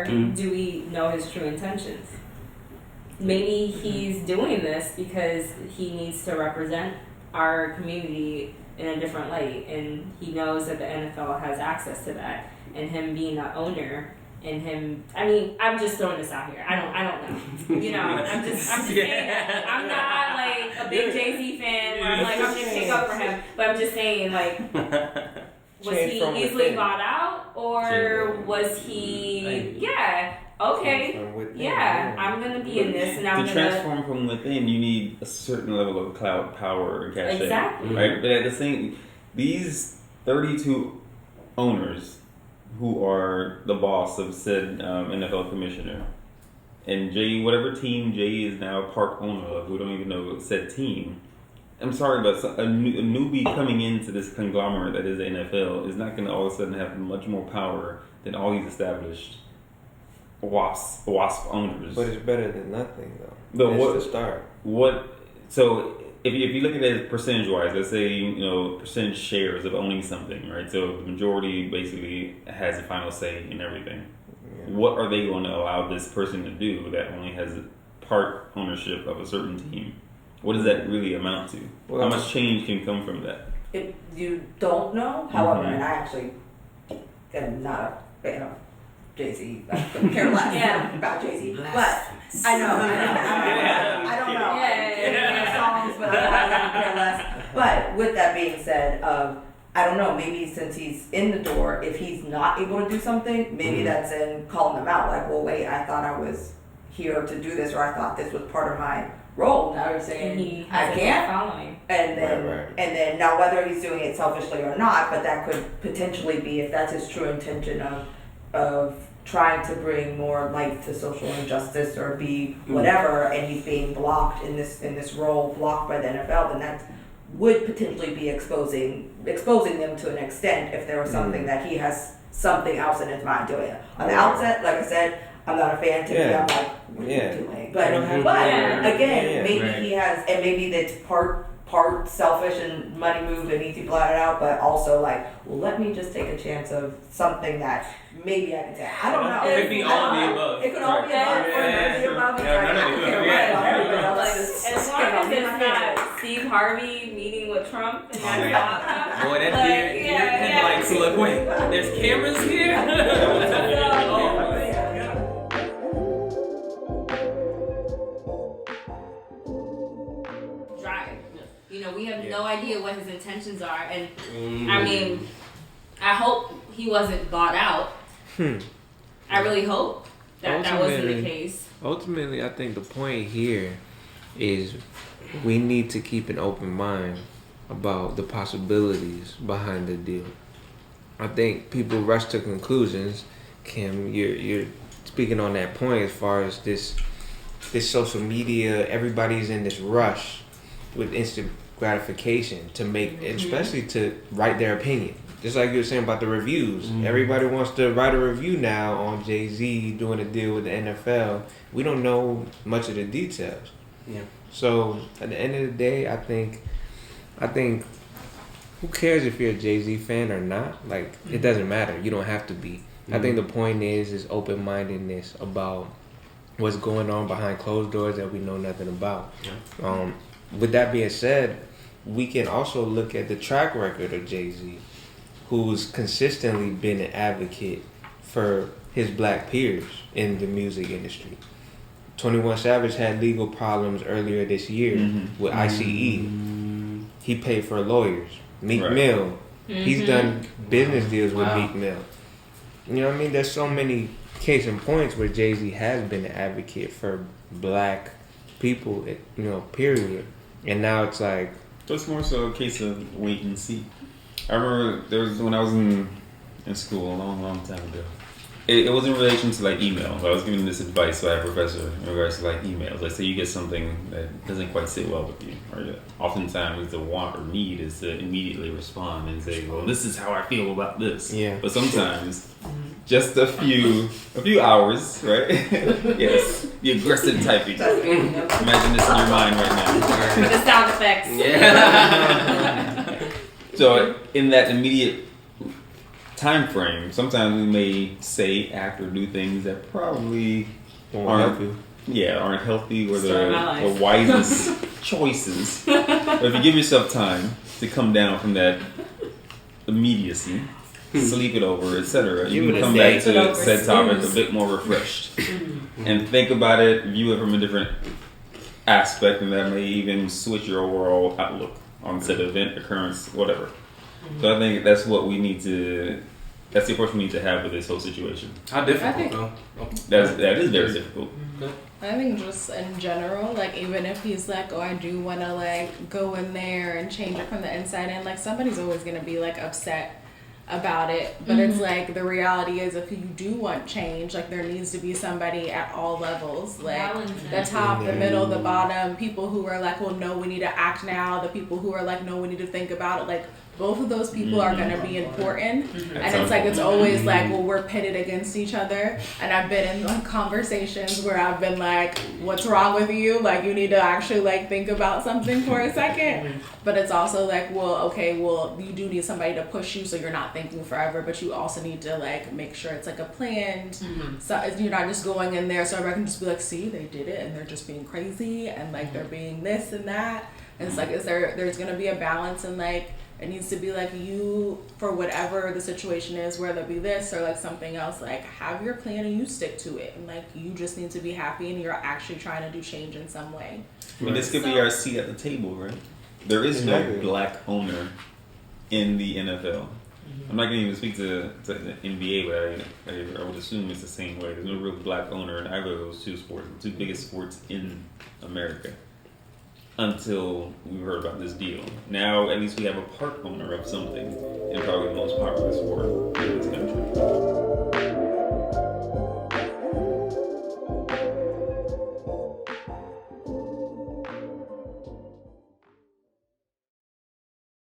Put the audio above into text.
do we know his true intentions? Maybe he's doing this because he needs to represent our community in a different light, and he knows that the NFL has access to that, and him being the owner, and him. I mean, I'm just throwing this out here. I don't know. You know, I'm just saying that. I'm not like a big Jay-Z fan where I'm like, I'm gonna take up for him, but I'm just saying, like, was he easily bought out, or was he? Yeah. Okay. Yeah, I'm gonna be in this, and I'm to transform from within. You need a certain level of clout, power, and cachet. Exactly. Right, but at the same, these 32 owners who are the boss of said NFL commissioner, and Jay, whatever team Jay is now part owner of, we don't even know said team. I'm sorry, but a newbie coming into this conglomerate that is the NFL is not going to all of a sudden have much more power than all these established wasp owners. But it's better than nothing, though. That's the start. So if you look at it percentage wise, let's say percentage shares of owning something, right? So the majority basically has the final say in everything. Yeah. What are they going to allow this person to do that only has part ownership of a certain team? What does that really amount to? Well, how much change can come from that? If you don't know, however, and I actually am not a fan of Jay-Z. I couldn't care less about Jay-Z. But I know. I don't know. Yeah. Songs, but I couldn't care less. But with that being said, I don't know, maybe since he's in the door, if he's not able to do something, maybe that's in calling them out. Like, well, wait, I thought I was here to do this, or I thought this was part of my role. Now you're saying I can't. Following. And then now whether he's doing it selfishly or not, but that could potentially be, if that's his true intention of trying to bring more light to social injustice or be whatever, and he's being blocked in this role, blocked by the NFL, then that would potentially be exposing them to an extent if there was something that he has something else in his mind doing. On the outset, like I said, I'm not a fan. Typically, I'm like, what are you doing? But again, maybe he has, and maybe that's part selfish and money move and needs to be blotted out, but also like, well, let me just take a chance of something that maybe I can say. I don't know. It could be all of the above. It could all be above, or none of the above. As long as it's not Steve Harvey meeting with Trump and that's not. Boy, that beard, like, so look, wait, there's cameras here? We have no idea what his intentions are, and I mean, I hope he wasn't bought out. I really hope that wasn't the case. Ultimately, I think the point here is we need to keep an open mind about the possibilities behind the deal. I think people rush to conclusions. Kim, you're speaking on that point as far as this social media. Everybody's in this rush with instant gratification to make, especially to write their opinion. Just like you were saying about the reviews. Everybody wants to write a review now on Jay-Z doing a deal with the NFL. We don't know much of the details. Yeah. So at the end of the day, I think who cares if you're a Jay-Z fan or not? Like, it doesn't matter. You don't have to be. I think the point is open-mindedness about what's going on behind closed doors that we know nothing about. Yeah. With that being said, we can also look at the track record of Jay-Z, who's consistently been an advocate for his black peers in the music industry. 21 Savage had legal problems earlier this year with ICE. He paid for lawyers. Meek Mill, he's done business deals with Meek Mill. You know what I mean? There's so many case in points where Jay-Z has been an advocate for black people, period. And now it's like... So it's more so a case of wait and see. I remember there was, when I was in school a long time ago, it was in relation to like emails. I was giving this advice by a professor in regards to like emails. Like say you get something that doesn't quite sit well with you, or oftentimes the want or need is to immediately respond and say, well, this is how I feel about this. Yeah. But sometimes just a few hours, right? Yes, the aggressive typing. Imagine this in your mind right now. The sound effects. Yeah. So in that immediate time frame, sometimes we may say, act, or do things that probably Won't help you. aren't healthy or Story of my the life. wisest choices. But if you give yourself time to come down from that immediacy, sleep it over, etc., you Give can it a come day. back Sleep it to over, said topic a snooze. bit more refreshed and think about it, view it from a different aspect, and that may even switch your overall outlook on said event, occurrence, whatever. So I think that's what we need to. That's the approach we need to have with this whole situation. How I difficult think- though? That is very difficult. I think just in general, like even if he's like, oh, I do want to like go in there and change it from the inside in, like somebody's always gonna be like upset about it. But it's like the reality is, if you do want change, like there needs to be somebody at all levels, like the top, the middle, the bottom. People who are like, well, no, we need to act now. The people who are like, no, we need to think about it. Like both of those people are gonna be important. And it's like it's always like, well, we're pitted against each other. And I've been in like conversations where I've been like, what's wrong with you? Like you need to actually like think about something for a second. But it's also like, well, okay, well, you do need somebody to push you so you're not thinking forever, but you also need to like make sure it's like a planned. So you're not just going in there so everyone can just be like, see, they did it and they're just being crazy and like they're being this and that. And it's like, there's gonna be a balance, and like it needs to be like you, for whatever the situation is, whether it be this or like something else, like have your plan and you stick to it, and like you just need to be happy and you're actually trying to do change in some way. I mean, this could be our seat at the table, right? There is no black owner in the NFL. I'm not going to even speak to the NBA, but I would assume it's the same way. There's no real black owner in either of those two sports, the two biggest sports in America, until we heard about this deal. Now, at least we have a part owner of something, and probably the most popular sport.